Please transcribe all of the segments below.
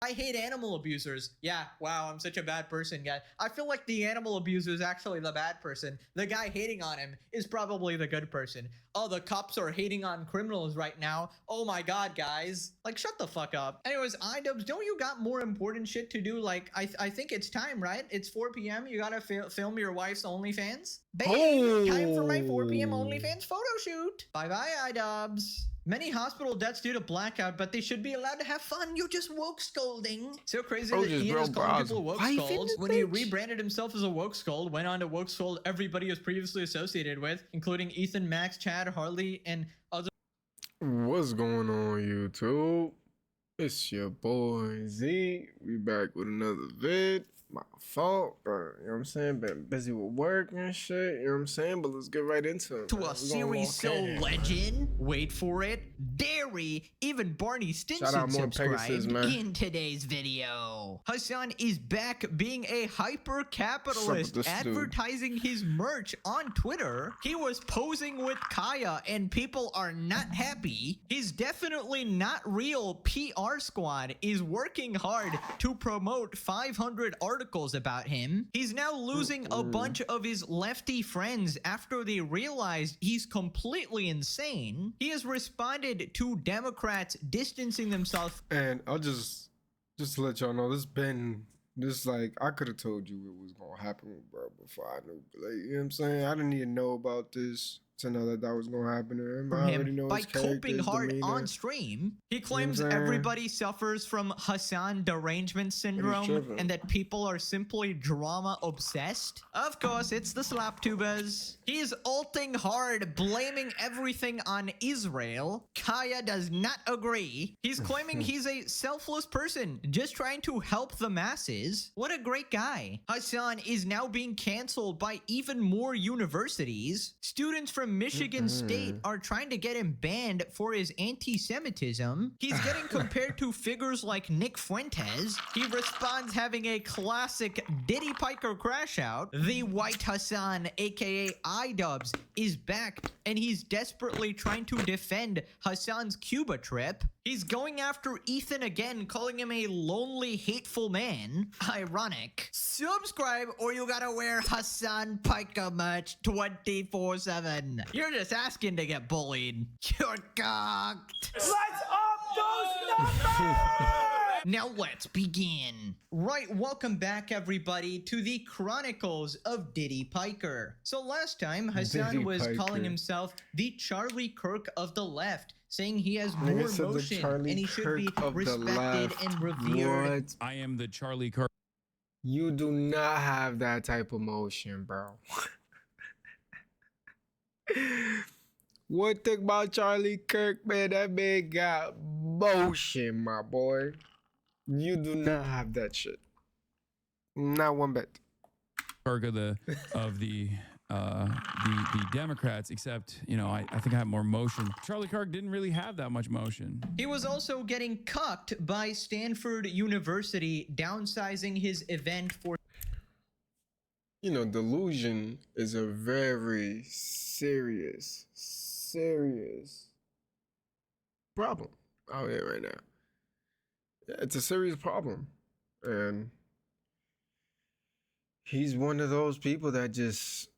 I hate animal abusers. Yeah, wow, I'm such a bad person, guy. I feel like the animal abuser is actually the bad person. The guy hating on him is probably the good person. Oh, the cops are hating on criminals right now. Oh my god, guys. Like, shut the fuck up. Anyways, iDubbbz, don't you got more important shit to do? Like, I think it's time, right? It's 4 p.m. You gotta film your wife's OnlyFans. Bang! Time for my 4 p.m. OnlyFans photo shoot. Bye-bye, iDubbbz. Many hospital deaths due to blackout, but they should be allowed to have fun. You just woke scolding. So crazy that Ian is calling people woke scolds when he rebranded himself as a woke scold, went on to woke scold everybody he was previously associated with, including Ethan, Max, Chad, Harley, and other. What's going on, YouTube? It's your boy Z. We back with another vid. My fault, but you know what I'm saying? Been busy with work and shit, you know what I'm saying? But let's get right into it. To a series so legend, wait for it, Dairy, even Barney Stinson subscribed in today's video. Hasan is back being a hyper-capitalist, advertising his merch on Twitter. He was posing with Kaya and people are not happy. His definitely not real PR squad is working hard to promote 500 articles about him. He's now losing a bunch of his lefty friends after they realized he's completely insane. He has responded to Democrats distancing themselves. And I'll just to let y'all know, like, I could have told you it was gonna happen, bro, before I knew. Like, you know what I'm saying? I didn't even know about this to know that was gonna happen to him. I already know by coping hard on stream. He claims everybody suffers from Hasan derangement syndrome and that people are simply drama obsessed. Of course, it's the slaptubers. He's ulting hard, blaming everything on Israel. Kaya does not agree. He's claiming he's a selfless person, just trying to help the masses. What a great guy. Hasan is now being canceled by even more universities. Students from Michigan State are trying to get him banned for his anti-Semitism. He's getting compared to figures like Nick Fuentes. He responds having a classic Diddy Piker crash out. The White Hasan, aka iDubbbz, is back and he's desperately trying to defend Hasan's Cuba trip. He's going after Ethan again, calling him a lonely, hateful man. Ironic. Subscribe or you gotta wear Hasan Piker merch 24/7. You're just asking to get bullied. You're cocked. Let's up those numbers! Now let's begin. Right, welcome back everybody to the Chronicles of Diddy Piker. So last time, Hasan was calling himself the Charlie Kirk of the left, saying he has more emotion and he should be respected and revered. What? I am the Charlie Kirk. You do not have that type of motion, bro. One thing about Charlie Kirk, man, that man got motion, my boy. You do not have that shit. Not one bit. Kirk of the Democrats, except, you know, I think I have more motion. Charlie Kirk didn't really have that much motion. He was also getting cucked by Stanford University, downsizing his event for... You know, delusion is a very serious problem out here right now. It's a serious problem. And he's one of those people that just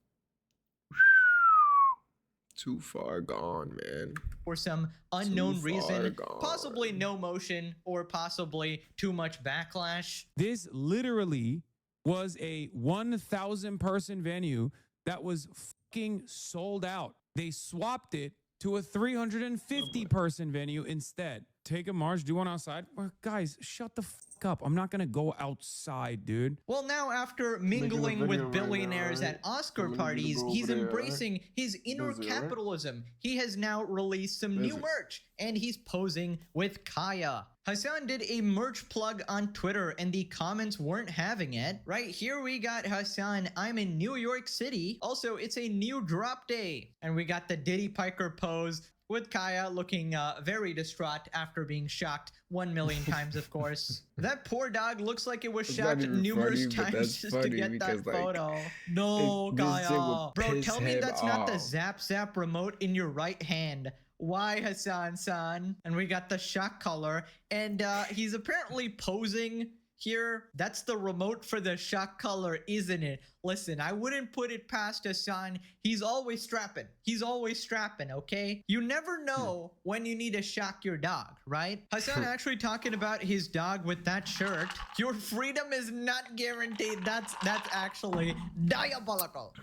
too far gone, man. For some unknown reason, possibly no motion or possibly too much backlash. This literally was a 1,000 person venue that was fucking sold out. They swapped it to a 350 person venue instead. Take a march, do one outside. Well, guys, shut the fuck up. I'm not gonna go outside, dude. Well, now after mingling with billionaires at Oscar parties, he's embracing his inner capitalism. He has now released some new merch and he's posing with Kaya. Hasan did a merch plug on Twitter and the comments weren't having it. Right here we got Hasan, I'm in New York City. Also, it's a new drop day. And we got the Diddy Piker pose with Kaya looking very distraught after being shocked 1 million times, of course. That poor dog looks like it was shocked numerous times just to get that photo. No, Kaya. Bro, tell me that's not the Zap Zap remote in your right hand. why Hasan-san? And we got the shock collar. And he's apparently posing here. That's the remote for the shock collar, isn't it? Listen, I wouldn't put it past Hasan. He's always strapping. He's always strapping, okay? You never know when you need to shock your dog, right? Hasan actually talking about his dog with that shirt. Your freedom is not guaranteed. That's actually diabolical.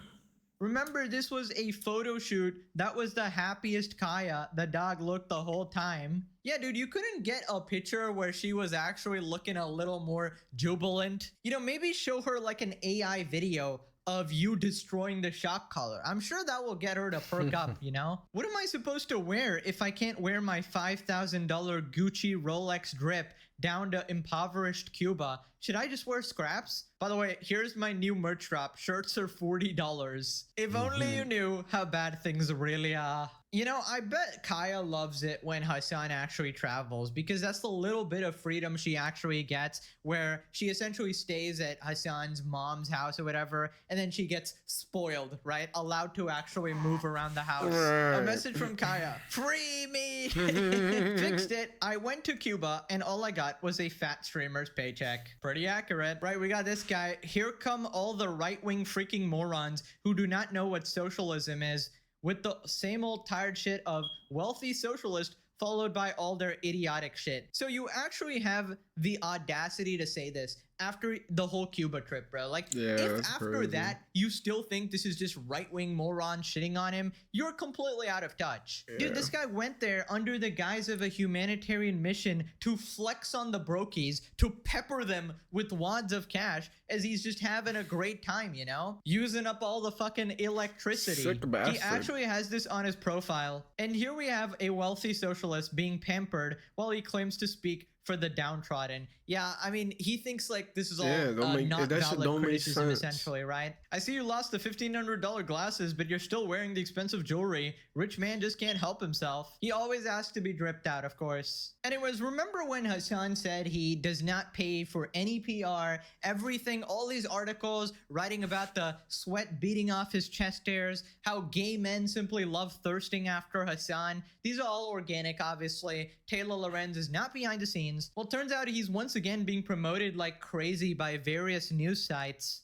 Remember, this was a photo shoot. That was the happiest Kaya, the dog, looked the whole time. Yeah, dude, you couldn't get a picture where she was actually looking a little more jubilant. You know, maybe show her like an AI video of you destroying the shock collar. I'm sure that will get her to perk up, you know? What am I supposed to wear if I can't wear my $5,000 Gucci Rolex drip down to impoverished Cuba? Should I just wear scraps? By the way, here's my new merch drop. Shirts are $40. If only you knew how bad things really are. You know, I bet Kaya loves it when Hasan actually travels, because that's the little bit of freedom she actually gets, where she essentially stays at Hasan's mom's house or whatever, and then she gets spoiled, right? Allowed to actually move around the house. A message from Kaya. Free me! Fixed it. I went to Cuba, and all I got was a fat streamer's paycheck. Pretty accurate. Right, we got this guy. Here come all the right-wing freaking morons who do not know what socialism is, with the same old tired shit of wealthy socialist followed by all their idiotic shit. So you actually have the audacity to say this after the whole Cuba trip, bro. Like, yeah, if after crazy. that you still think this is just right-wing morons shitting on him, you're completely out of touch. Yeah. Dude, this guy went there under the guise of a humanitarian mission to flex on the brokies, to pepper them with wads of cash as he's just having a great time, you know? Using up all the fucking electricity. Sick bastard. He actually has this on his profile. And here we have a wealthy socialist being pampered while he claims to speak for the downtrodden. Yeah, I mean, he thinks like this is all not valid criticism, essentially, right? I see you lost the $1,500 glasses, but you're still wearing the expensive jewelry. Rich man just can't help himself. He always asks to be dripped out, of course. Anyways, remember when Hasan said he does not pay for any PR, everything, all these articles writing about the sweat beating off his chest hairs, how gay men simply love thirsting after Hasan. These are all organic, obviously. Taylor Lorenz is not behind the scenes. Well, turns out he's once again being promoted like crazy by various news sites.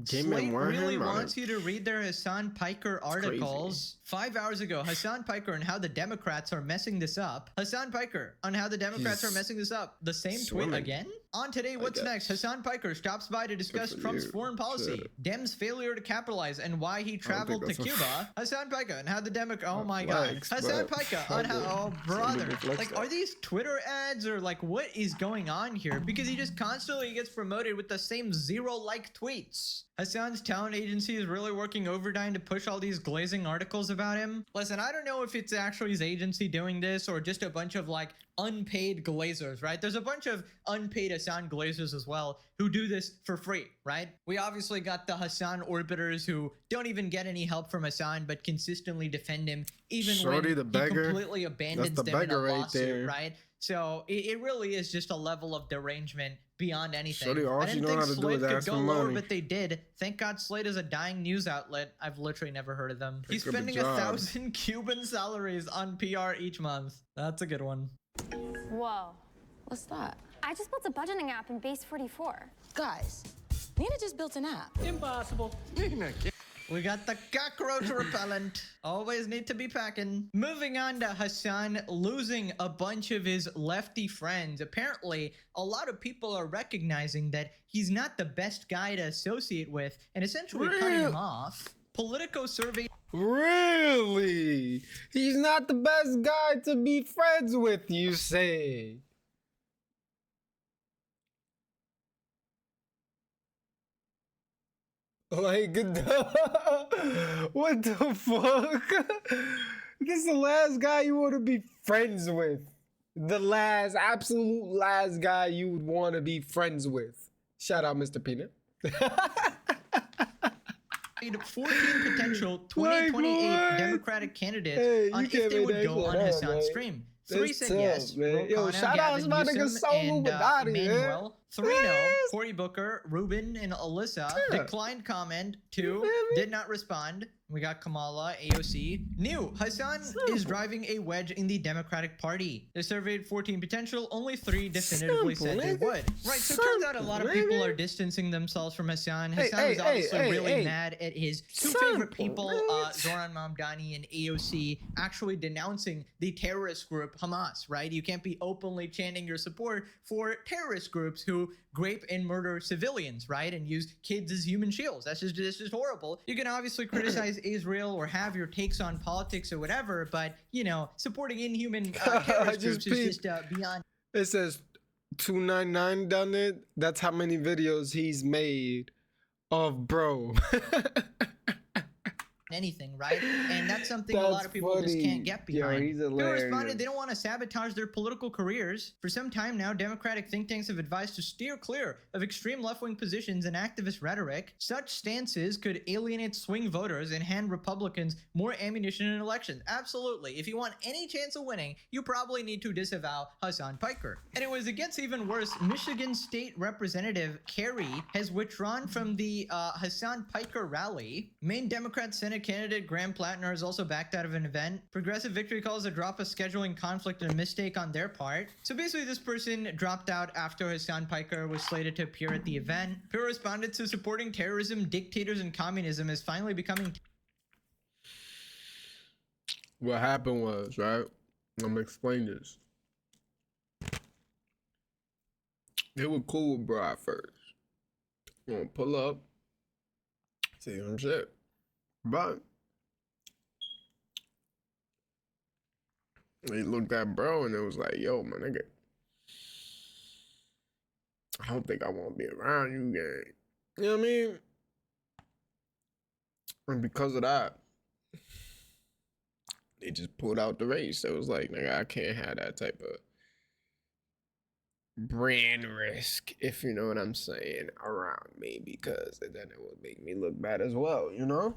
Slate really wants you to read their Hasan Piker articles. 5 hours ago, Hasan Piker and how the Democrats are messing this up. Hasan Piker on how the Democrats are messing this up. The same tweet again? On Today, What's Next? Hasan Piker stops by to discuss Trump's foreign policy. Dems' failure to capitalize and why he traveled to Cuba. Hasan Piker and how the Democrats... Oh my god. Hasan Piker on how... Oh, brother. Like, are these Twitter ads or like what is going on here? Because he just constantly gets promoted with the same zero-like tweets. Hasan's talent agency is really working overtime to push all these glazing articles about him. Listen, I don't know if it's actually his agency doing this or just a bunch of like unpaid glazers, right? There's a bunch of unpaid Hasan glazers as well who do this for free, right? We obviously got the Hasan orbiters who don't even get any help from Hasan but consistently defend him even Shorty, when the he completely abandons That's the them in a beggar right lawsuit, there. right? So it really is just a level of derangement beyond anything. Shorty, all I she didn't know think how to do Slate is could ask go for lower, money. but they did. Thank God Slate is a dying news outlet. I've literally never heard of them. He's Pick up a spending job. 1,000 Cuban salaries on PR each month. That's a good one. Whoa. What's that? I just built a budgeting app in Base 44. Guys, Nina just built an app. Impossible. We got the cockroach repellent. Always need to be packing. Moving on to Hasan losing a bunch of his lefty friends. Apparently, a lot of people are recognizing that he's not the best guy to associate with and essentially cutting him off. Politico survey. Really? He's not the best guy to be friends with, you say? Like, what the fuck? This is the last guy you want to be friends with. The last, absolute last guy you would want to be friends with. Shout out, Mr. Peanut. 14 potential 2028 Democratic candidates on if they would go on Hasan's stream. 3 said yes. Man. Yo, Rokana, shout out to my Gavin nigga Newsom, Soul and Illuminati, man. Emmanuel. 3 no. Yes. Cory Booker, Ruben, and Alyssa declined comment. 2 did not respond. We got Kamala, AOC. New, Hasan is driving a wedge in the Democratic Party. They surveyed 14 potential, only 3 definitively said they would. Right, so it turns out a lot of people are distancing themselves from Hasan. Hasan was obviously really mad at his 2 favorite people, Zoran Mamdani and AOC, actually denouncing the terrorist group Hamas, right? You can't be openly chanting your support for terrorist groups who grape and murder civilians, right? And use kids as human shields. This is horrible. You can obviously criticize Israel or have your takes on politics or whatever, but, you know, supporting inhuman terrorist groups is just beyond. It says 299 down there. That's how many videos he's made of bro. Anything, right? And that's something a lot of people just can't get behind. Yo, he's People hilarious. responded they don't want to sabotage their political careers. For some time now, Democratic think tanks have advised to steer clear of extreme left-wing positions and activist rhetoric. Such stances could alienate swing voters and hand Republicans more ammunition in elections. Absolutely. If you want any chance of winning, you probably need to disavow Hasan Piker. And it was against even worse, Michigan State Representative Kerry has withdrawn from the Hasan Piker rally. Main Democrat Senate candidate Graham Plattner has also backed out of an event. Progressive Victory calls a drop of scheduling conflict and a mistake on their part. So basically this person dropped out after Hasan Piker was slated to appear at the event. Who responded to supporting terrorism, dictators, and communism is finally becoming... What happened was, right? I'm gonna explain this. They were cool with bro at first. You gonna pull up, see some shit. But they looked at bro and it was like, yo, my nigga, I don't think I want to be around you, gang. You know what I mean? And because of that, they just pulled out the race. It was like, nigga, I can't have that type of brand risk, if you know what I'm saying, around me, because then it would make me look bad as well, you know?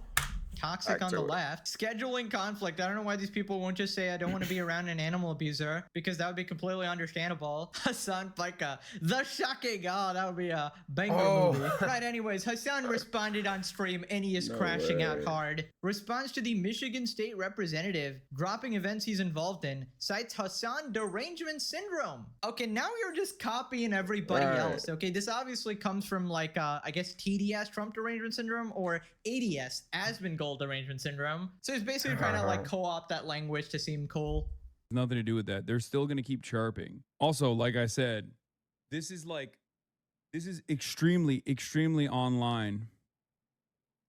Toxic on the left. Scheduling conflict. I don't know why these people won't just say I don't want to be around an animal abuser, because that would be completely understandable. Hasan Piker. The shocking. Oh, that would be a banger movie. Right, anyways, Hasan responded on stream and he is crashing out hard. Response to the Michigan State Representative dropping events he's involved in, cites Hasan derangement syndrome. Okay, now you're just copying everybody else. Okay, this obviously comes from like, I guess TDS, Trump derangement syndrome, or ADS, Asmongold derangement syndrome. So he's basically trying to like co-opt that language to seem cool. Nothing to do with that. They're still going to keep chirping. Also, like I said, this is extremely, extremely online.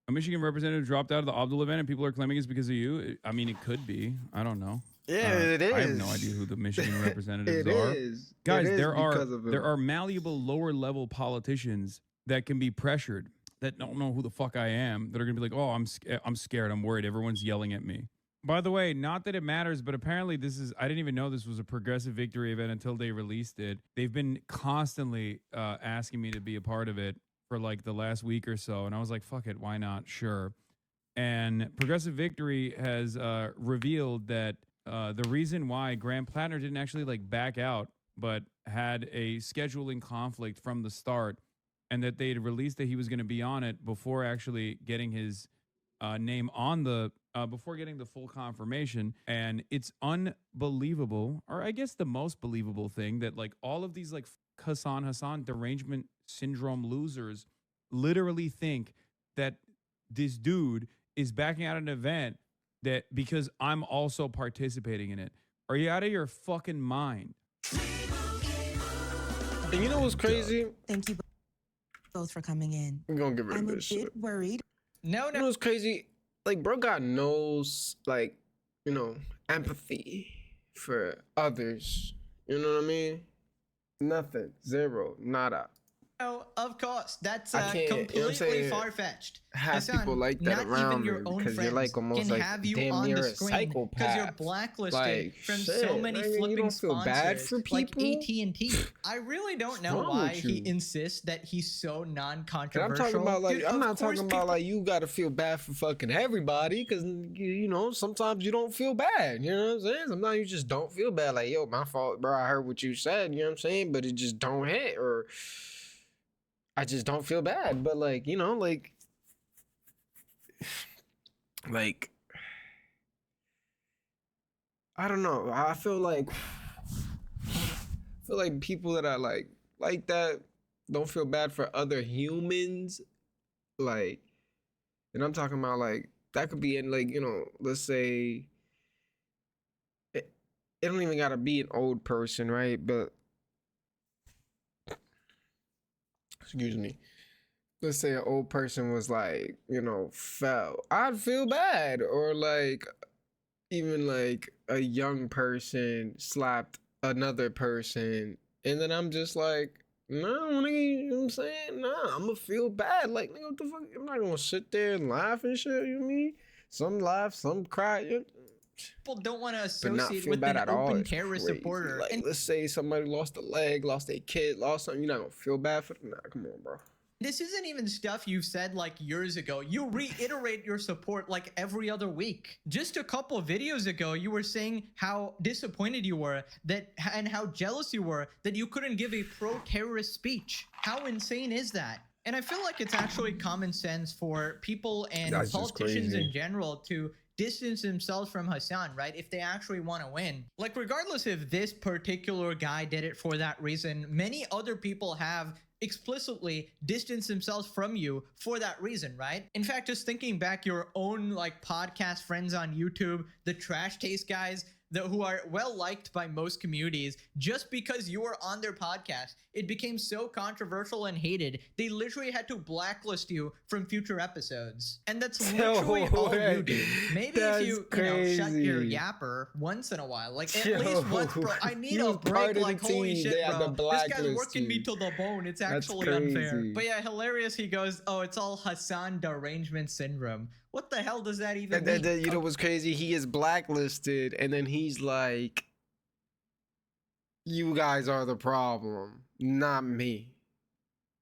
A Michigan representative dropped out of the Abdul event and people are claiming it's because of you. I mean, it could be. I don't know. Yeah, it is. I have no idea who the Michigan representatives It are. is. Guys, It is there because are malleable lower level politicians that can be pressured, that don't know who the fuck I am, that are gonna be like, oh, I'm scared, I'm worried, everyone's yelling at me. By the way, not that it matters, but apparently I didn't even know this was a Progressive Victory event until they released it. They've been constantly asking me to be a part of it for like the last week or so, and I was like, fuck it, why not? Sure. And Progressive Victory has revealed that the reason why Graham Plattner didn't actually like back out, but had a scheduling conflict from the start, and that they'd released that he was going to be on it before actually getting his name on the, before getting the full confirmation. And it's unbelievable, or I guess the most believable thing, that like all of these like Hasan derangement syndrome losers literally think that this dude is backing out an event that because I'm also participating in it. Are you out of your fucking mind? And you know what's crazy? Thank you both for coming in. We're gonna get rid I'm of a this bit shit. worried. No. You know what's crazy? Like, bro got no, like, you know, empathy for others. You know what I mean? Nothing. Zero. Nada. No, of course. That's I can't, you know what I'm completely saying? far-fetched. Have Hasan, people like that not around even your me own because you're friends like almost can like have you damn on near the a screen because you're psychopath. blacklisted Like, from shit, so many nigga, you flipping don't feel bad sponsors for like people? AT&T. I really don't know wrong why with he you? insists that he's so And non-controversial. I'm talking about like Dude, I'm of not course talking people- about like you gotta feel bad for fucking everybody because you know sometimes you don't feel bad. You know what I'm saying? Sometimes you just don't feel bad. Like, yo, my fault, bro. I heard what you said. You know what I'm saying? But it just don't hit, or I just don't feel bad. But like, you know, like like, I don't know. I feel like people that are like that don't feel bad for other humans. Like, and I'm talking about like that could be in like, you know, let's say it don't even gotta be an old person, right? But excuse me. Let's say an old person was like, you know, fell. I'd feel bad. Or like even like a young person slapped another person, and then I'm just like, no, nigga, you know what I'm saying? Nah, I'm gonna feel bad. Like, nigga, what the fuck? I'm not gonna sit there and laugh and shit, you know what I mean? Some laugh, some cry. People don't want to But not associate feel with bad an at all. open It's terrorist crazy. supporter. Like, And let's say somebody lost a leg, lost a kid, lost something. You're not gonna feel bad for them? Nah, come on, bro. this isn't even stuff you've said like years ago. You reiterate your support like every other week. Just a couple of videos ago, you were saying how disappointed you were and how jealous you were that you couldn't give a pro-terrorist speech. How insane is that? And I feel like it's actually common sense for people and That's just politicians crazy. in general to distance themselves from Hasan, right? If they actually want to win. Like, regardless if this particular guy did it for that reason, many other people have explicitly distanced themselves from you for that reason, right? In fact, just thinking back, your own like podcast friends on YouTube, the Trash Taste guys, who are well liked by most communities, just because you were on their podcast, it became so controversial and hated, they literally had to blacklist you from future episodes. And that's literally all you do. Maybe if you shut your yapper once in a while, like at least once, bro. I need a break. Like, holy shit, bro, this guy's working me to the bone. It's actually unfair. But yeah, hilarious. He goes, oh, it's all Hasan derangement syndrome. What the hell does that even mean? You know what's crazy? He is blacklisted, and then he's like, you guys are the problem, not me.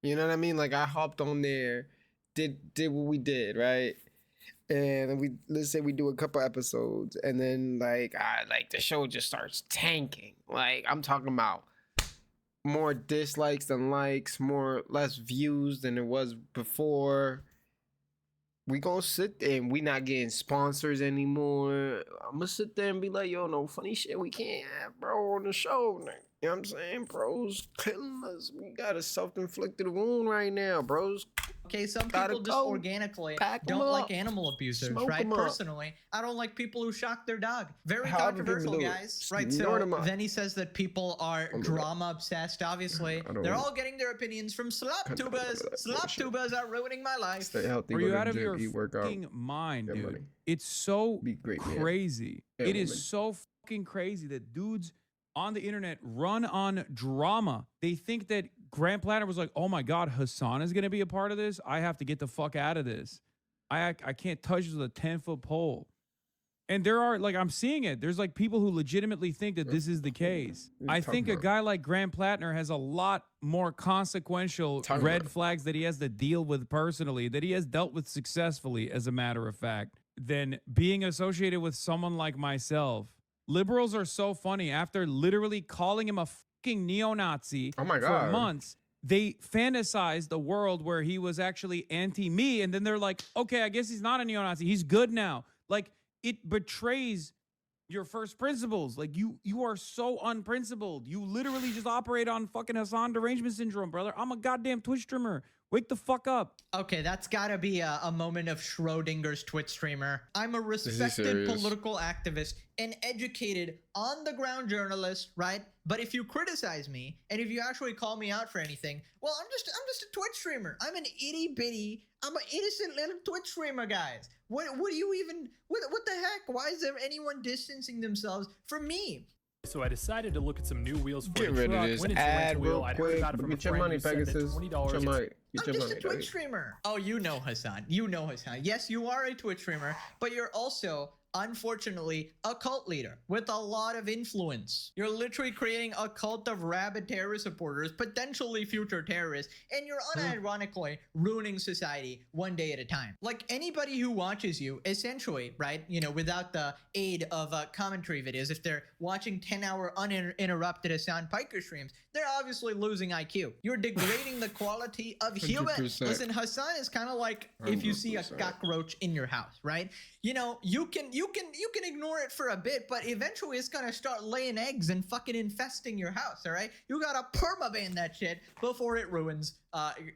You know what I mean? Like, I hopped on there, did what we did, right? And let's say we do a couple episodes, and then like the show just starts tanking. Like, I'm talking about more dislikes than likes, less views than it was before. We gonna sit there and we not getting sponsors anymore. I'm gonna sit there and be like, yo, no funny shit we can't have, bro, on the show. You know what I'm saying? Bro's killing us. We got a self-inflicted wound right now, bros. Okay, some people just organically don't like animal abusers, right? Personally, I don't like people who shock their dog. Very controversial, guys. Right, so then he says that people are drama obsessed. Obviously, they're all getting their opinions from slap-tubas. Slap-tubas are ruining my life. Stay healthy, are you out of your fucking mind, dude? Money. It's so great, crazy. It is so fucking crazy that dudes on the internet run on drama. They think that Grant Platter was like, oh my God, Hasan is going to be a part of this. I have to get the fuck out of this. I can't touch this with a 10-foot pole. And there are, like, I'm seeing it. There's like people who legitimately think that this is the case. I think a guy like Grant Plattner has a lot more consequential red flags that he has to deal with personally, that he has dealt with successfully, as a matter of fact, than being associated with someone like myself. Liberals are so funny. After literally calling him a fucking neo-Nazi for months, they fantasized a world where he was actually anti-me, and then they're like, okay, I guess he's not a neo-Nazi. He's good now. Like, it betrays your first principles. Like, you are so unprincipled. You literally just operate on fucking Hasan derangement syndrome, brother. I'm a goddamn Twitch streamer. Wake the fuck up. Okay, that's gotta be a moment of Schrodinger's Twitch streamer. I'm a respected political activist, an educated, on-the-ground journalist, right? But if you criticize me, and if you actually call me out for anything, well, I'm just a Twitch streamer. I'm an I'm an innocent little Twitch streamer, guys. What do you even, what the heck? Why is there anyone distancing themselves from me? So I decided to look at some new wheels for Get rid of this ad real quick. Get your money, Pegasus. I'm just a Twitch streamer. Oh, you know Hasan. You know Hasan. Yes, you are a Twitch streamer, but you're also unfortunately, a cult leader with a lot of influence. You're literally creating a cult of rabid terrorist supporters, potentially future terrorists, and you're unironically ruining society one day at a time. Like anybody who watches you, essentially, right, you know, without the aid of commentary videos, if they're watching 10-hour uninterrupted Hasan Piker streams, they're obviously losing IQ. You're degrading the quality of humans. 100%. Listen, Hasan is kind of like if you see a cockroach in your house, right? You know, you can ignore it for a bit, but eventually it's gonna start laying eggs and fucking infesting your house. All right, you gotta permaban that shit before it ruins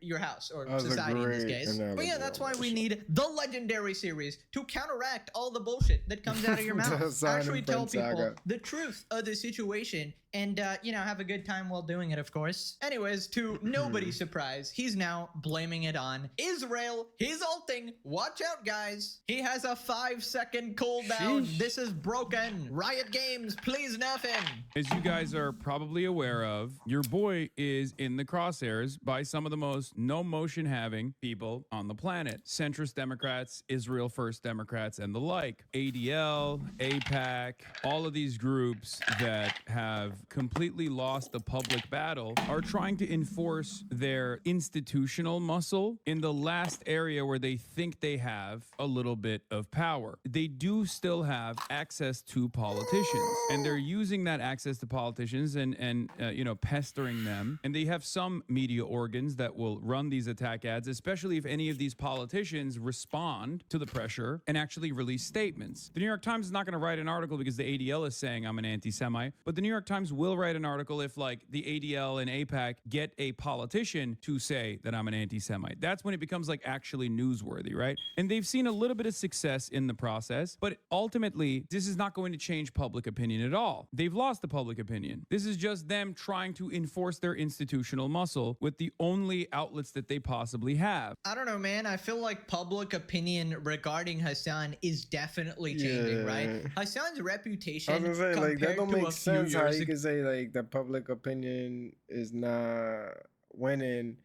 your house or society in this case. But yeah, that's why we need the legendary series to counteract all the bullshit that comes out of your mouth. Actually tell people the truth of the situation and you know, have a good time while doing it, of course. Anyways, to nobody's surprise, he's now blaming it on Israel. He's ulting. Watch out, guys. He has a 5-second cooldown. This is broken. Riot Games, please nerf him. As you guys are probably aware of, your boy is in the crosshairs by some of the most no motion having people on the planet. Centrist Democrats, Israel First Democrats, and the like. ADL, AIPAC, all of these groups that have completely lost the public battle are trying to enforce their institutional muscle in the last area where they think they have a little bit of power. They do still have access to politicians, and they're using that access to politicians and you know, pestering them. And they have some media organs that will run these attack ads, especially if any of these politicians respond to the pressure and actually release statements. The New York Times is not going to write an article because the ADL is saying I'm an anti-Semite, but the New York Times will write an article if, like, the ADL and AIPAC get a politician to say that I'm an anti-Semite. That's when it becomes, like, actually newsworthy, right? And they've seen a little bit of success in the process, but ultimately, this is not going to change public opinion at all. They've lost the public opinion. This is just them trying to enforce their institutional muscle with the only outlets that they possibly have. I don't know, man. I feel like public opinion regarding Hasan is definitely changing, right? Hasan's reputation, I was gonna say, like, that don't make sense how you ago, can say, like, the public opinion is not winning,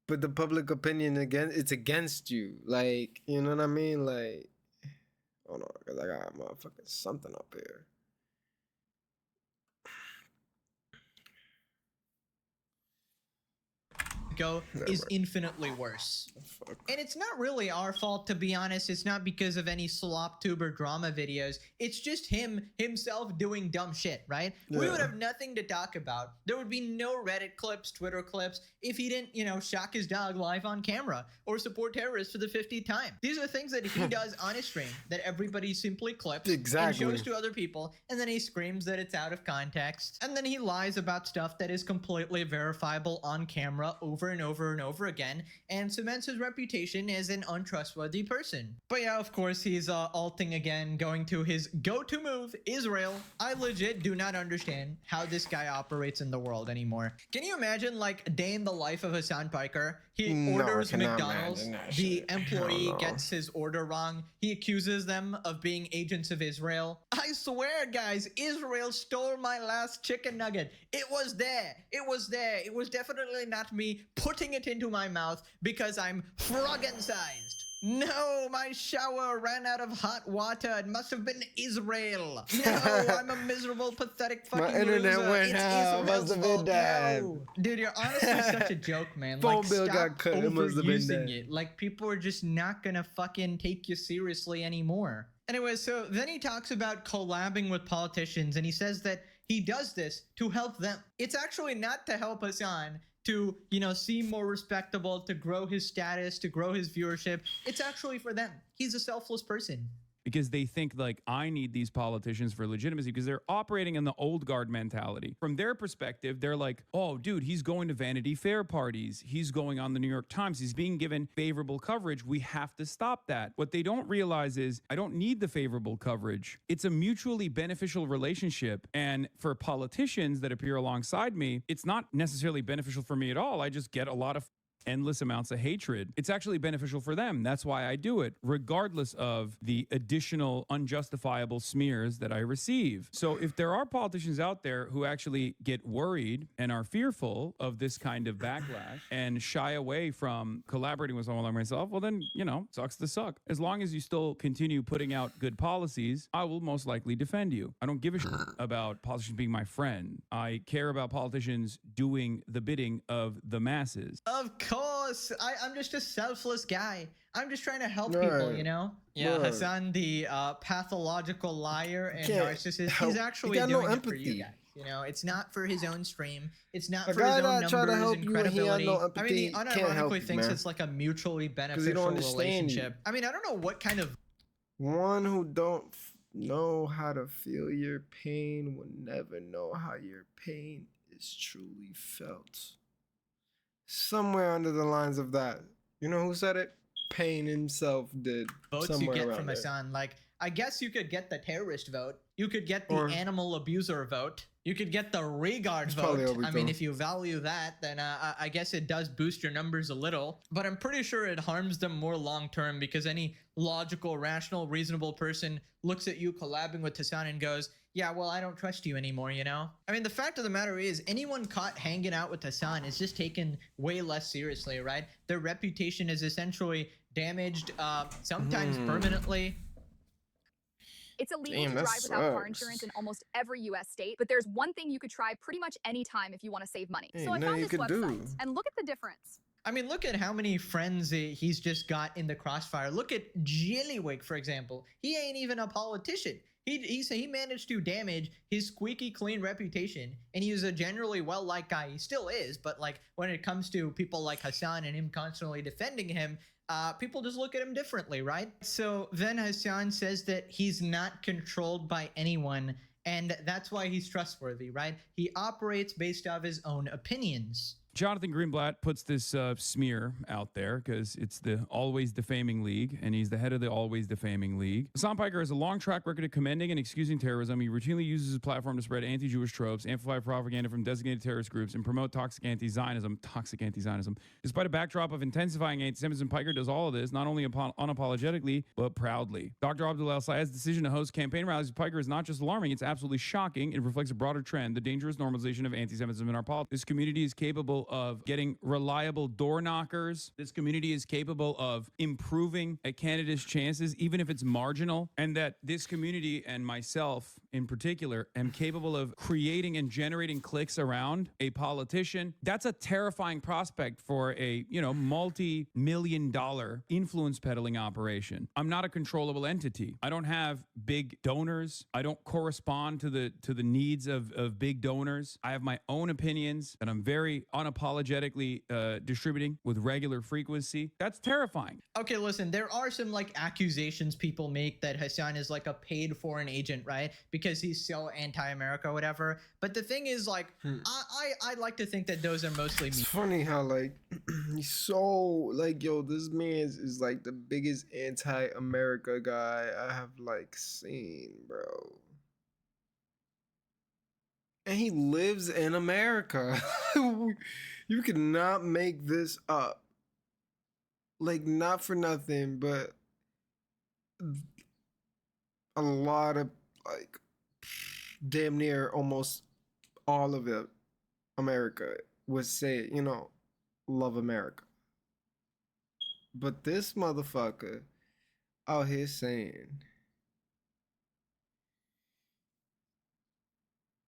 but the public opinion, again, it's against you. Like, you know what I mean? Like, hold on, because I got motherfucking something up here. is infinitely worse. And it's not really our fault, to be honest. It's not because of any slop tuber drama videos. It's just himself doing dumb shit, right? Yeah. We would have nothing to talk about. There would be no Reddit clips, Twitter clips, if he didn't, you know, shock his dog live on camera or support terrorists for the 50th time. These are things that he does on his stream that everybody simply clips and shows to other people, and then he screams that it's out of context, and then he lies about stuff that is completely verifiable on camera over and over and over again, and cements his reputation as an untrustworthy person. But yeah, of course, he's alting again, going to his go-to move, Israel. I legit do not understand how this guy operates in the world anymore. Can you imagine, like, a day in the life of Hasan Piker? He orders McDonald's, the employee gets his order wrong, he accuses them of being agents of Israel. I swear, guys, Israel stole my last chicken nugget. It was there. It was there. It was definitely not me putting it into my mouth because I'm froggen-sized. No, my shower ran out of hot water. It must have been Israel. No, I'm a miserable, pathetic fucking my internet loser. Went out. Must have been that. No. Dude, you're honestly such a joke, man. Phone like, bill stop got cut. It must have been that. it. Like, people are just not gonna fucking take you seriously anymore. Anyway, so then he talks about collabing with politicians, and he says that he does this to help them. It's actually not to help Hasan to, you know, seem more respectable, to grow his status, to grow his viewership. It's actually for them. He's a selfless person. Because they think, like, I need these politicians for legitimacy, because they're operating in the old guard mentality. From their perspective, they're like, oh, dude, he's going to Vanity Fair parties. He's going on the New York Times. He's being given favorable coverage. We have to stop that. What they don't realize is I don't need the favorable coverage. It's a mutually beneficial relationship. And for politicians that appear alongside me, it's not necessarily beneficial for me at all. I just get a lot of endless amounts of hatred. It's actually beneficial for them. That's why I do it, regardless of the additional unjustifiable smears that I receive. So if there are politicians out there who actually get worried and are fearful of this kind of backlash and shy away from collaborating with someone like myself, well then, you know, sucks to suck. As long as you still continue putting out good policies, I will most likely defend you. I don't give a shit about politicians being my friend. I care about politicians doing the bidding of the masses. Of course, I'm just a selfless guy. I'm just trying to help people, you know? Yeah, Right. Hasan, the pathological liar and Can't narcissist, help- he's he actually got doing no it for you empathy. guys. You know, it's not for his own stream. It's not A for his guy own that try to numbers help and you and he had credibility. no I mean, he empathy can't help unironically you, thinks man. it's like a mutually he don't beneficial understand you. relationship. I mean, I don't know what kind of One who don't know how to feel your pain will never know how your pain is truly felt. Somewhere under the lines of that. You know who said it? Payne himself did. votes you somewhere get around from there. Hasan. Like, I guess you could get the terrorist vote. You could get the Or- animal abuser vote. You could get the regard It's probably vote. I mean, overkill. if you value that, then I guess it does boost your numbers a little. But I'm pretty sure it harms them more long term because any logical, rational, reasonable person looks at you collabing with Hasan and goes, yeah, well, I don't trust you anymore, you know? I mean, the fact of the matter is, anyone caught hanging out with Hasan is just taken way less seriously, right? Their reputation is essentially damaged, sometimes permanently. It's illegal Damn, to that drive without car sucks. insurance in almost every U.S. state, but there's one thing you could try pretty much any time if you want to save money. Ain't So I nothing found you this could website, do. and look at the difference. I mean, look at how many friends he's just got in the crossfire. Look at Jillywick, for example. He ain't even a politician. He managed to damage his squeaky clean reputation, and he was a generally well-liked guy. He still is, but like when it comes to people like Hasan and him constantly defending him, people just look at him differently, right? So then Hasan says that he's not controlled by anyone, and that's why he's trustworthy, right? He operates based off his own opinions. Jonathan Greenblatt puts this smear out there because it's the Always Defaming League, and he's the head of the Always Defaming League. Hasan Piker has a long track record of commending and excusing terrorism. He routinely uses his platform to spread anti-Jewish tropes, amplify propaganda from designated terrorist groups, and promote toxic anti-Zionism. Despite a backdrop of intensifying anti-Semitism, Piker does all of this not only unapologetically, but proudly. Dr. Abdul El-Sayed's decision to host campaign rallies with Piker is not just alarming, it's absolutely shocking. It reflects a broader trend, the dangerous normalization of anti-Semitism in our politics. This community is capable of getting reliable door knockers. This community is capable of improving a candidate's chances, even if it's marginal. And that this community, and myself in particular, am capable of creating and generating clicks around a politician. That's a terrifying prospect for a, you know, multi-million-dollar influence peddling operation. I'm not a controllable entity. I don't have big donors. I don't correspond to the needs of big donors. I have my own opinions, and I'm very unapologetically distributing with regular frequency. That's terrifying. Okay, listen, there are some like accusations people make that Hasan is like a paid foreign agent, right? Because he's so anti-America or whatever. But the thing is, like, I like to think that those are mostly It's me. funny how like he's so like, yo, this man is like the biggest anti-America guy I have like seen, bro. And he lives in America. You cannot make this up. Like, not for nothing, but a lot of like damn near almost all of it, America would say, you know, love America. But this motherfucker out here saying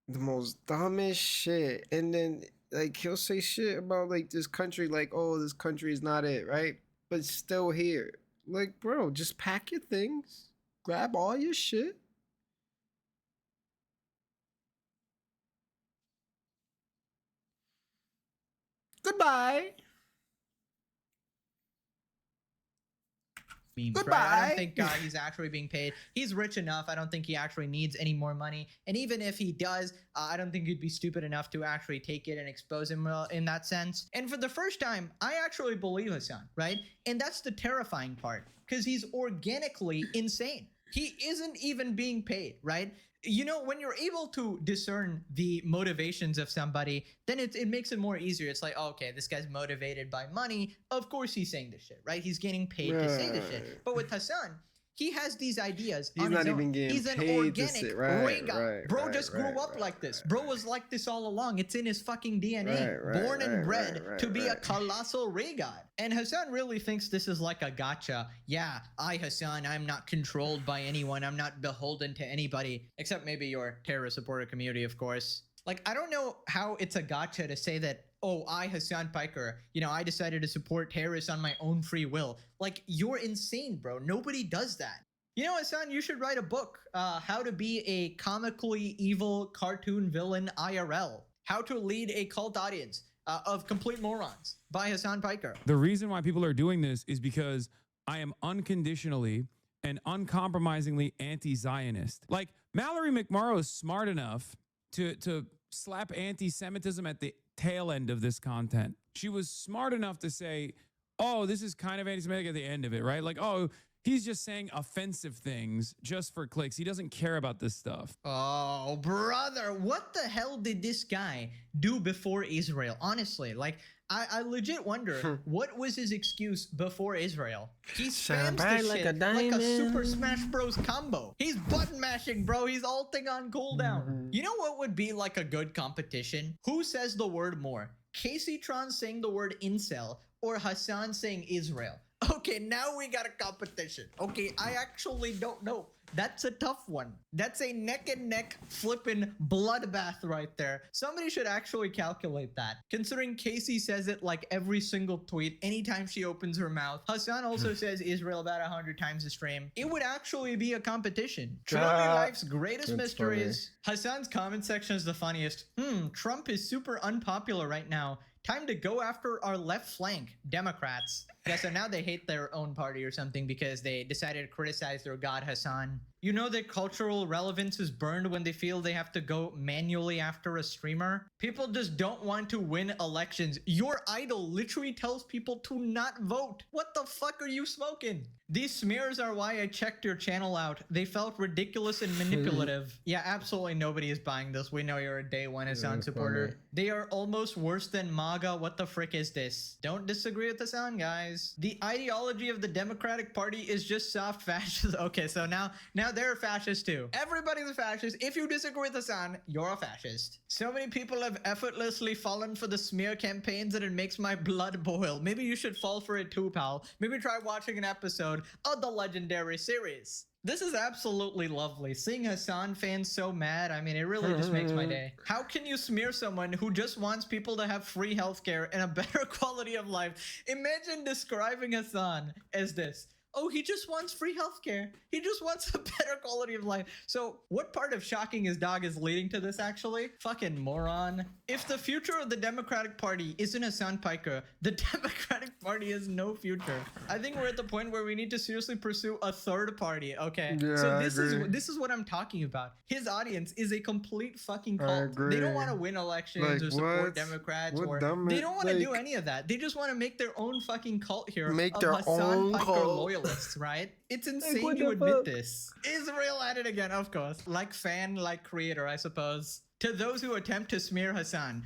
the most dumbest shit, and then like he'll say shit about like this country, like, oh, this country is not it, right? But it's still here. Like, bro, just pack your things, grab all your shit. Goodbye. Memes, Goodbye. right? I don't think he's actually being paid. He's rich enough. I don't think he actually needs any more money. And even if he does, I don't think he'd be stupid enough to actually take it and expose him in that sense. And for the first time, I actually believe Hasan, right? And that's the terrifying part, because he's organically insane. He isn't even being paid, right? you know, when you're able to discern the motivations of somebody, then it makes it more easier. It's like, oh, okay, this guy's motivated by money. Of course he's saying this shit, right? He's getting paid to say this shit. But with Hasan, he has these ideas. He's not even getting He's an paid organic to sit. Right, Ray guy. right, Bro right, just right, grew up right, like this. Bro was like this all along. It's in his fucking DNA. Born and bred to be a colossal Ray god. And Hasan really thinks this is like a gotcha. Yeah, Hasan, I'm not controlled by anyone. I'm not beholden to anybody, except maybe your terrorist supporter community, of course. Like, I don't know how it's a gotcha to say that, oh, Hasan Piker, you know, I decided to support terrorists on my own free will. Like, you're insane, bro. Nobody does that. You know, Hasan, you should write a book, How to Be a Comically Evil Cartoon Villain IRL. How to Lead a Cult Audience of Complete Morons by Hasan Piker. The reason why people are doing this is because I am unconditionally and uncompromisingly anti-Zionist. Like, Mallory McMorrow is smart enough to slap anti-Semitism at the tail end of this content. She was smart enough to say, oh, this is kind of anti-Semitic at the end of it, right? Like, oh, he's just saying offensive things just for clicks. He doesn't care about this stuff. Oh, brother, what the hell did this guy do before Israel? Honestly, like, I legit wonder, what was his excuse before Israel? He spams this shit like a Super Smash Bros. Combo. He's button mashing, bro. He's ulting on cooldown. You know what would be like a good competition? Who says the word more? Casey Tron saying the word incel or Hasan saying Israel? Okay, now we got a competition. Okay, I actually don't know. That's a tough one. That's a neck and neck flipping bloodbath right there. Somebody should actually calculate that. Considering Casey says it like every single tweet, anytime she opens her mouth. Hasan also says Israel about 100 times a stream. It would actually be a competition. Truly life's greatest mysteries. Hasan's comment section is the funniest. Trump is super unpopular right now. Time to go after our left flank, Democrats. Yeah, so now they hate their own party or something because they decided to criticize their god Hasan. You know that cultural relevance is burned when they feel they have to go manually after a streamer? People just don't want to win elections. Your idol literally tells people to not vote. What the fuck are you smoking? These smears are why I checked your channel out. They felt ridiculous and manipulative. Yeah, absolutely nobody is buying this. We know you're a day one Hasan supporter. They are almost worse than MAGA. What the frick is this? Don't disagree with Hasan, guys. The ideology of the Democratic Party is just soft fascism. Okay, so now they're fascists too. Everybody's a fascist. If you disagree with Hasan, you're a fascist. So many people have effortlessly fallen for the smear campaigns that it makes my blood boil. Maybe you should fall for it too, pal. Maybe try watching an episode of the legendary series. This is absolutely lovely. Seeing Hasan fans so mad, I mean, it really just makes my day. How can you smear someone who just wants people to have free healthcare and a better quality of life? Imagine describing Hasan as this. Oh, he just wants free healthcare. He just wants a better quality of life. So what part of shocking his dog is leading to this, actually? Fucking moron. If the future of the Democratic Party isn't Hasan Piker, the Democratic Party has no future. I think we're at the point where we need to seriously pursue a third party, okay? Yeah, so this is what I'm talking about. His audience is a complete fucking cult. They don't want to win elections or support Democrats or they don't want to do any of that. They just want to make their own fucking cult here. Make their Hasan own Piker cult. Loyalists, right? It's insane to admit this. Israel at it again, of course. Like fan, like creator, I suppose. To those who attempt to smear Hasan,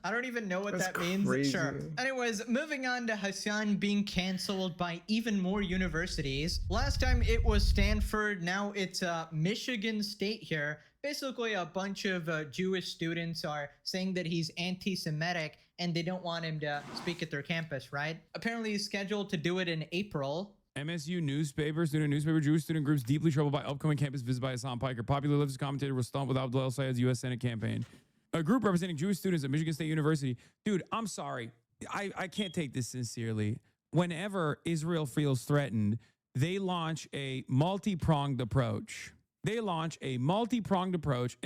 I don't even know what that means. Crazy. Sure. Anyways, moving on to Hasan being canceled by even more universities. Last time it was Stanford, now it's Michigan State here. Basically, a bunch of Jewish students are saying that he's anti-Semitic and they don't want him to speak at their campus, right? Apparently, he's scheduled to do it in April. MSU newspaper, student newspaper, Jewish student groups deeply troubled by upcoming campus visit by Hasan Piker. Popular leftist commentator was stumped with Abdul El-Sayed's U.S. Senate campaign. A group representing Jewish students at Michigan State University. Dude, I'm sorry. I can't take this sincerely. Whenever Israel feels threatened, they launch a multi-pronged approach. And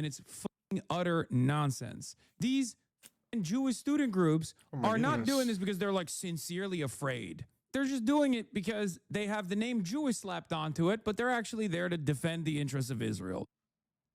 it's fucking utter nonsense. These Jewish student groups are not doing this because they're like sincerely afraid. They're just doing it because they have the name Jewish slapped onto it, but they're actually there to defend the interests of Israel.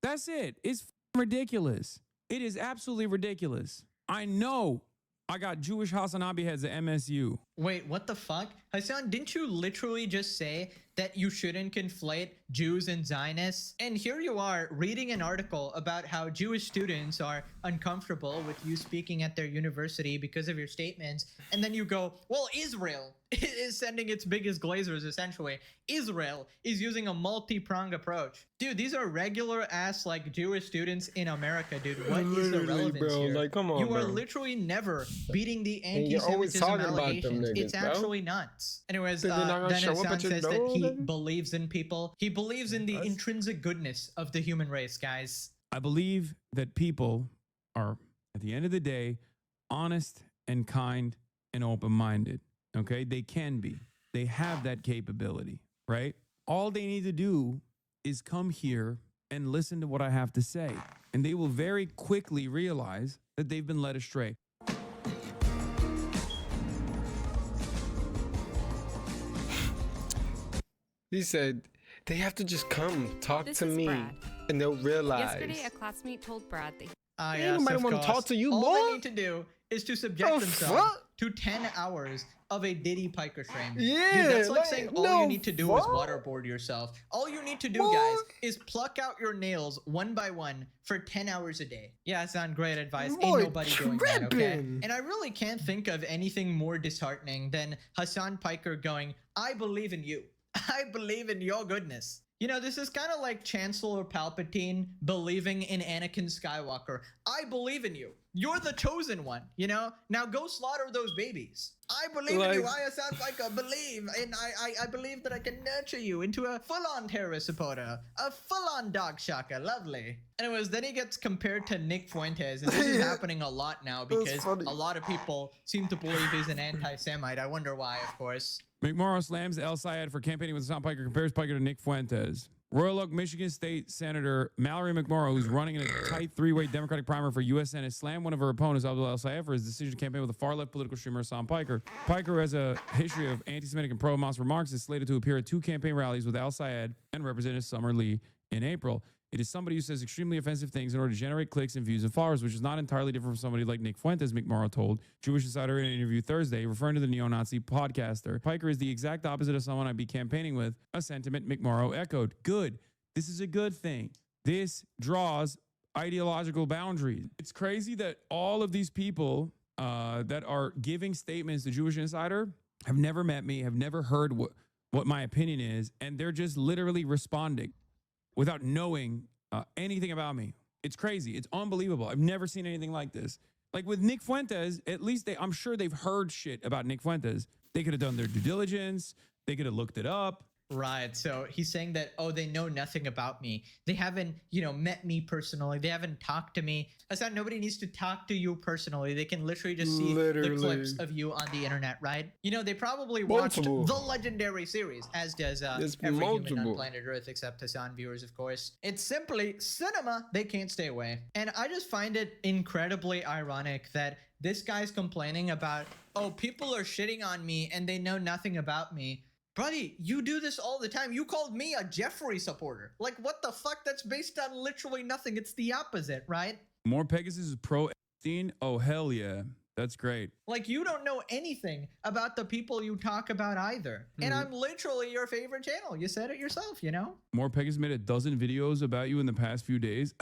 That's it. It's ridiculous. It is absolutely ridiculous. I know I got Jewish Hasanabi heads at MSU. Wait, what the fuck? Hasan, didn't you literally just say that you shouldn't conflate Jews and Zionists. And here you are reading an article about how Jewish students are uncomfortable with you speaking at their university because of your statements. And then you go, well, Israel is sending its biggest glazers, essentially. Israel is using a multi-pronged approach. Dude, these are regular ass like Jewish students in America, dude. What is the relevance bro, here? like, come on, you are bro. literally never beating the you're always anti-Semitism talking about them allegations. niggas, it's bro. actually nuts. Anyways, Think they're not gonna then show up Hasan at your says that door, he nigga? believes in people. He believes in the intrinsic goodness of the human race, guys. I believe that people are, at the end of the day, honest and kind and open-minded. Okay? They can be. They have that capability, right? All they need to do is come here and listen to what I have to say. And they will very quickly realize that they've been led astray. He said, they have to just come talk This to is me Brad. and they'll realize. Yesterday, a classmate told Brad that Ah, Ain't yes, nobody of wanna course. talk to you, All boy. they need to do is to subject Oh, themselves fuck. to 10 hours of a Diddy Piker stream. Yeah, Dude, that's like like, saying all no, you need to do is fuck. waterboard yourself. All you need to do, What? guys, is pluck out your nails one by one for 10 hours a day. Yeah, it's not great advice. Boy, Ain't nobody doing that, okay? tripping. And I really can't think of anything more disheartening than Hasan Piker going, I believe in you. I believe in your goodness. You know, this is kind of like Chancellor Palpatine believing in Anakin Skywalker. I believe in you. You're the chosen one, you know? Now go slaughter those babies. I believe in you. Like- I, Hasan Piker, believe. And I believe that I can nurture you into a full-on terrorist supporter. A full-on dog shocker. Lovely. Anyways, then he gets compared to Nick Fuentes. And this is happening a lot now because funny. a lot of people seem to believe he's an anti-Semite. I wonder why, of course. McMorrow slams El Sayed for campaigning with Hasan Piker, compares Piker to Nick Fuentes. Royal Oak, Michigan State Senator Mallory McMorrow, who's running in a tight three-way Democratic primary for U.S. Senate, slammed one of her opponents, Abdul El Sayed, for his decision to campaign with the far-left political streamer Hasan Piker. Piker, who has a history of anti-Semitic and pro-Hamas remarks, is slated to appear at 2 campaign rallies with El Sayed and Representative Summer Lee in April. It is somebody who says extremely offensive things in order to generate clicks and views and followers, which is not entirely different from somebody like Nick Fuentes, McMorrow told Jewish Insider in an interview Thursday, referring to the neo-Nazi podcaster. Piker is the exact opposite of someone I'd be campaigning with, a sentiment McMorrow echoed. Good. This is a good thing. This draws ideological boundaries. It's crazy that all of these people that are giving statements to Jewish Insider have never met me, have never heard what my opinion is, and they're just literally responding without knowing anything about me. It's crazy. It's unbelievable. I've never seen anything like this. Like with Nick Fuentes, at least I'm sure they've heard shit about Nick Fuentes. They could have done their due diligence. They could have looked it up. Right. So he's saying that, oh, they know nothing about me. They haven't, met me personally. They haven't talked to me. Hasan, nobody needs to talk to you personally. They can literally just see the clips of you on the internet, right? They probably watched Multiple. the legendary series, as does There's every human on multiple. planet Earth, except Hasan viewers, of course. It's simply cinema. They can't stay away. And I just find it incredibly ironic that this guy's complaining about, oh, people are shitting on me and they know nothing about me. Buddy, you do this all the time. You called me a Jeffrey supporter. Like, what the fuck? That's based on literally nothing. It's the opposite, right? More Pegasus is pro Epstein. Oh, hell yeah. That's great. Like, you don't know anything about the people you talk about either. And I'm literally your favorite channel. You said it yourself, More Pegasus made a dozen videos about you in the past few days.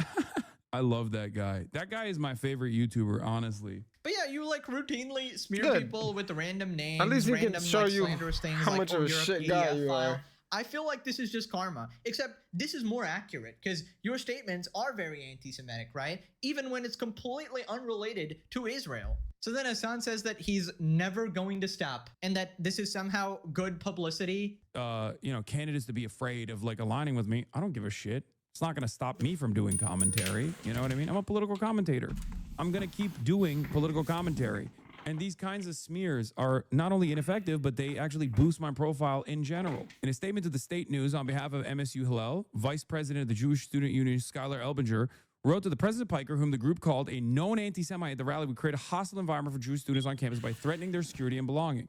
I love that guy. That guy is my favorite YouTuber, honestly. But yeah, you like routinely smear Good. people with random names, At least he can random show you slanderous things how like, much oh, of a you're shit PDF guy you file. are. I feel like this is just karma, except this is more accurate because your statements are very anti-Semitic, right? Even when it's completely unrelated to Israel. So then Hasan says that he's never going to stop and that this is somehow good publicity. Candidates to be afraid of like aligning with me. I don't give a shit. It's not going to stop me from doing commentary. You know what I mean? I'm a political commentator. I'm going to keep doing political commentary. And these kinds of smears are not only ineffective, but they actually boost my profile in general. In a statement to the State News on behalf of MSU Hillel, Vice President of the Jewish Student Union, Skylar Elbinger, wrote to the President Piker, whom the group called a known anti-Semite at the rally, would create a hostile environment for Jewish students on campus by threatening their security and belonging.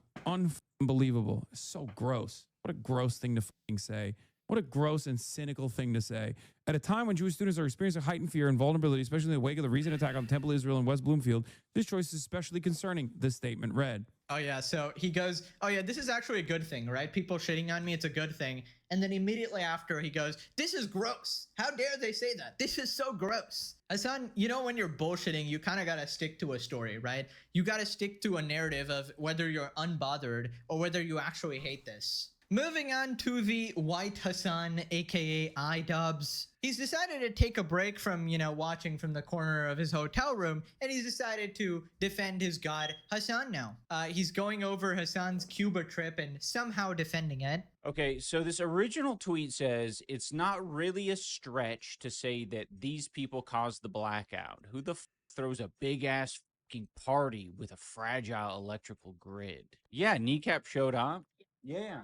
Unbelievable. It's so gross. What a gross thing to fucking say. What a gross and cynical thing to say. At a time when Jewish students are experiencing heightened fear and vulnerability, especially in the wake of the recent attack on Temple Israel in West Bloomfield, this choice is especially concerning, the statement read. Oh yeah, so he goes, oh yeah, this is actually a good thing, right? People shitting on me, it's a good thing. And then immediately after he goes, this is gross. How dare they say that? This is so gross. Hasan, you know when you're bullshitting, you kind of got to stick to a story, right? You got to stick to a narrative of whether you're unbothered or whether you actually hate this. Moving on to the White Hasan, aka iDubbbz. He's decided to take a break from, watching from the corner of his hotel room, and he's decided to defend his god Hasan now. He's going over Hasan's Cuba trip and somehow defending it. Okay, so this original tweet says it's not really a stretch to say that these people caused the blackout. Who the throws a big ass fucking party with a fragile electrical grid? Yeah, Kneecap showed up. Yeah.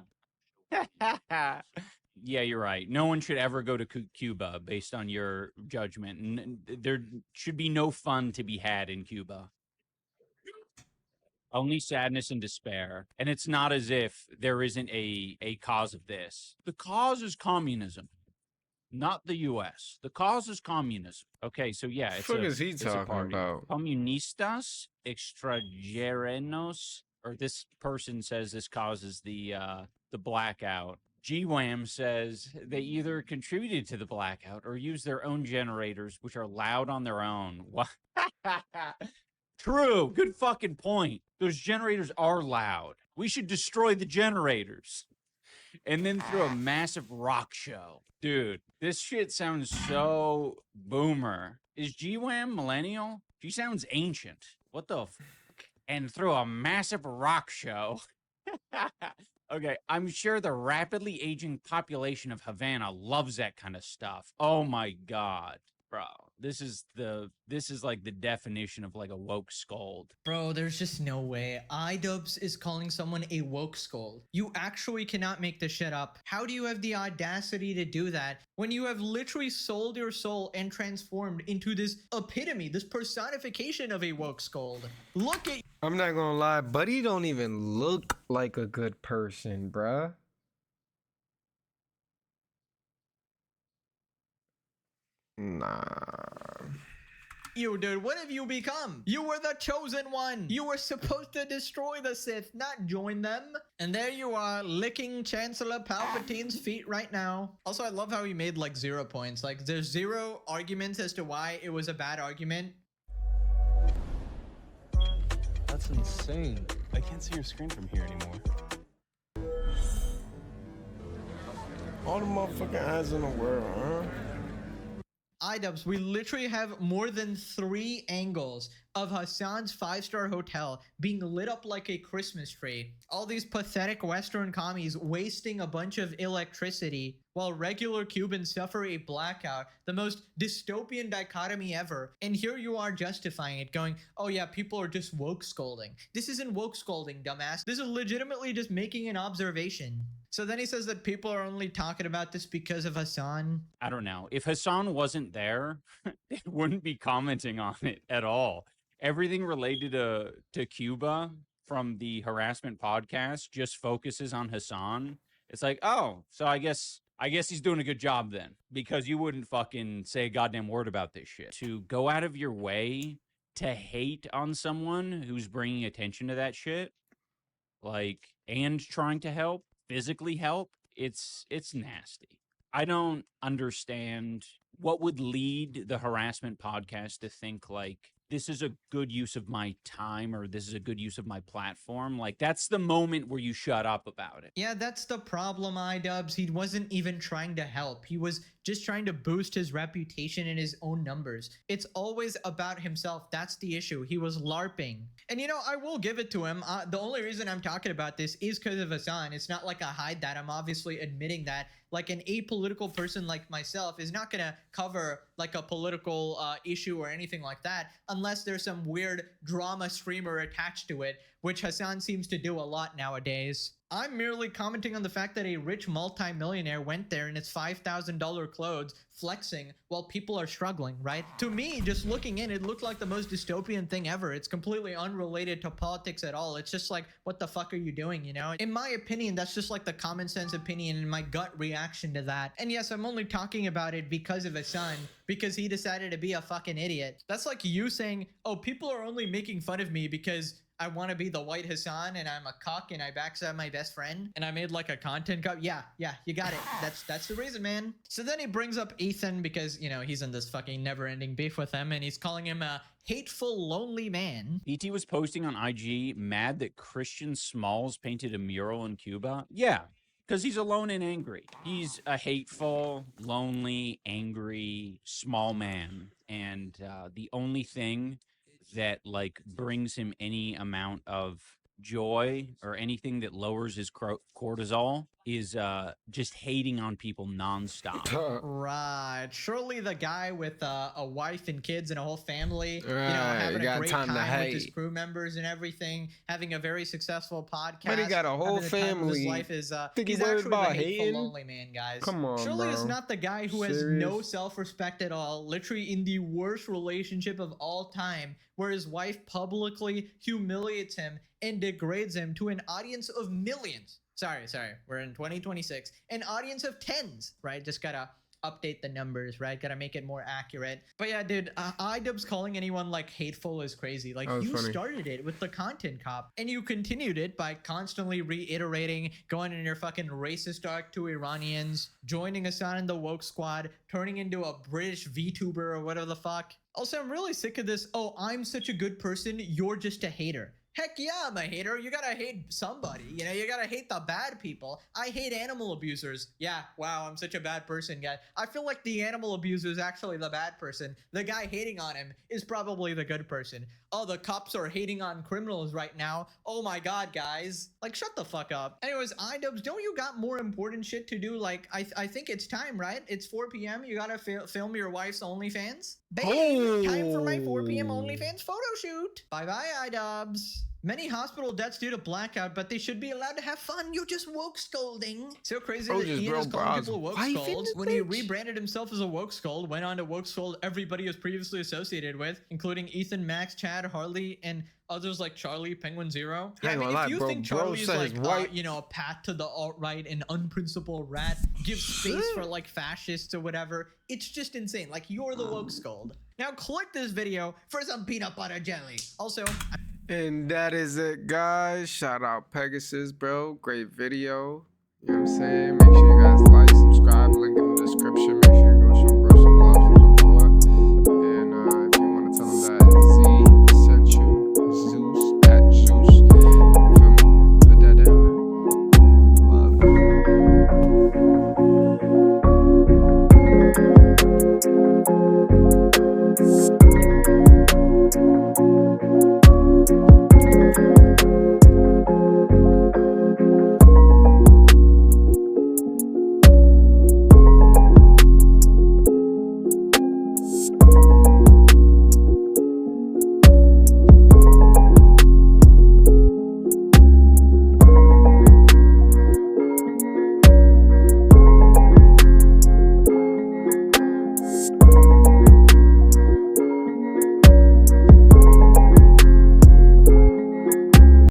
Yeah, you're right. No one should ever go to Cuba based on your judgment. And there should be no fun to be had in Cuba. Only sadness and despair. And it's not as if there isn't a cause of this. The cause is communism, not the U.S. The cause is communism. Okay, so yeah. What the fuck is he talking about? Comunistas extranjeros, or this person says this causes the blackout. GWAM says they either contributed to the blackout or used their own generators, which are loud on their own. What? True. Good fucking point. Those generators are loud. We should destroy the generators and then throw a massive rock show. Dude, this shit sounds so boomer. Is GWAM millennial? She sounds ancient. What the fuck? And throw a massive rock show. Okay, I'm sure the rapidly aging population of Havana loves that kind of stuff. Oh my God, bro. This is like the definition of like a woke scold. Bro, there's just no way. iDubbbz is calling someone a woke scold. You actually cannot make this shit up. How do you have the audacity to do that when you have literally sold your soul and transformed into this epitome, this personification of a woke scold? Look at— I'm not gonna lie, Buddy don't even look like a good person, bruh. Nah. You, dude, what have you become? You were the chosen one. You were supposed to destroy the Sith, not join them. And there you are, licking Chancellor Palpatine's feet right now. Also, I love how he made like 0 points. Like, there's 0 arguments as to why it was a bad argument. That's insane. I can't see your screen from here anymore. All the motherfucking eyes in the world, huh? iDubbbz, we literally have more than 3 angles of Hasan's 5-star hotel being lit up like a Christmas tree. All these pathetic Western commies wasting a bunch of electricity while regular Cubans suffer a blackout. The most dystopian dichotomy ever. And here you are justifying it, going, oh yeah, people are just woke scolding. This isn't woke scolding, dumbass. This is legitimately just making an observation. So then he says that people are only talking about this because of Hasan. I don't know. If Hasan wasn't there, they wouldn't be commenting on it at all. Everything related to Cuba from the harassment podcast just focuses on Hasan. It's like, oh, so I guess he's doing a good job then, because you wouldn't fucking say a goddamn word about this shit. To go out of your way to hate on someone who's bringing attention to that shit, like, and trying to help, physically help, it's nasty. I don't understand what would lead the harassment podcast to think like this is a good use of my time or this is a good use of my platform. Like, that's the moment where you shut up about it. Yeah, that's the problem, iDubbbz. He wasn't even trying to help. He was just trying to boost his reputation and his own numbers. It's always about himself. That's the issue. He was LARPing. And I will give it to him. The only reason I'm talking about this is because of Hasan. It's not like I hide that. I'm obviously admitting that. Like, an apolitical person like myself is not going to cover like a political issue or anything like that unless there's some weird drama streamer attached to it, which Hasan seems to do a lot nowadays. I'm merely commenting on the fact that a rich multimillionaire went there in its $5,000 clothes flexing while people are struggling, right? To me, just looking in, it looked like the most dystopian thing ever. It's completely unrelated to politics at all. It's just like, what the fuck are you doing, In my opinion, that's just like the common sense opinion and my gut reaction to that. And yes, I'm only talking about it because of Hasan, because he decided to be a fucking idiot. That's like you saying, oh, people are only making fun of me because I want to be the white Hasan and I'm a cuck and I backstab my best friend and I made like a content cup. Yeah, you got it. That's the reason, man. So then he brings up Ethan because, you know, he's in this fucking never-ending beef with him and he's calling him a hateful, lonely man. BT was posting on IG mad that Christian Smalls painted a mural in Cuba. Yeah, because he's alone and angry. He's a hateful, lonely, angry, small man. And the only thing that like brings him any amount of joy or anything that lowers his cortisol is just hating on people nonstop. Right. Surely the guy with a wife and kids and a whole family, you know, Right, having you a got great time to time with his hate. crew members and everything, having a very successful podcast. Man, he got a whole having the time of his family. life is, Think he he's worried actually about the hateful, hating? lonely man, guys. Come on, Surely it's bro. not the guy who has no self-respect at all, literally in the worst relationship of all time, where his wife publicly humiliates him and degrades him to an audience of millions. Sorry, we're in 2026. An audience of tens, right? Just gotta update the numbers, right? Gotta make it more accurate. But yeah, dude, iDubbbz calling anyone like hateful is crazy. Like, you funny. started it with the content cop and you continued it by constantly reiterating, going in your fucking racist arc to Iranians, joining Hasan in the woke squad, turning into a British VTuber or whatever the fuck. Also, I'm really sick of this, oh, I'm such a good person, you're just a hater. Heck yeah, I'm a hater. You gotta hate somebody. You know, you gotta hate the bad people. I hate animal abusers. Yeah, wow, I'm such a bad person, guy. I feel like the animal abuser is actually the bad person. The guy hating on him is probably the good person. Oh, the cops are hating on criminals right now. Oh my god, guys. Like, shut the fuck up. Anyways, iDubbbz, don't you got more important shit to do? Like, I think it's time, right? It's 4 p.m. You gotta film your wife's OnlyFans. Babe, time for my 4 p.m. OnlyFans photo shoot. Bye-bye, iDubbbz. Many hospital deaths due to blackout, but they should be allowed to have fun. You're just woke scolding. So crazy that Ian is calling people woke scolds when he rebranded himself as a woke scold, went on to woke scold everybody he was previously associated with, including Ethan, Max, Chad, Harley, and others like Charlie, Penguin Zero. Yeah, I mean, if you think Charlie's like, you know, a pat to the alt-right and unprincipled rat, gives space for like fascists or whatever, it's just insane. Like, you're the woke scold. Now click this video for some peanut butter jelly. Also, and that is it, guys. Shout out Pegasus, bro. Great video. You know what I'm saying? Make sure you guys like, subscribe, link in the description.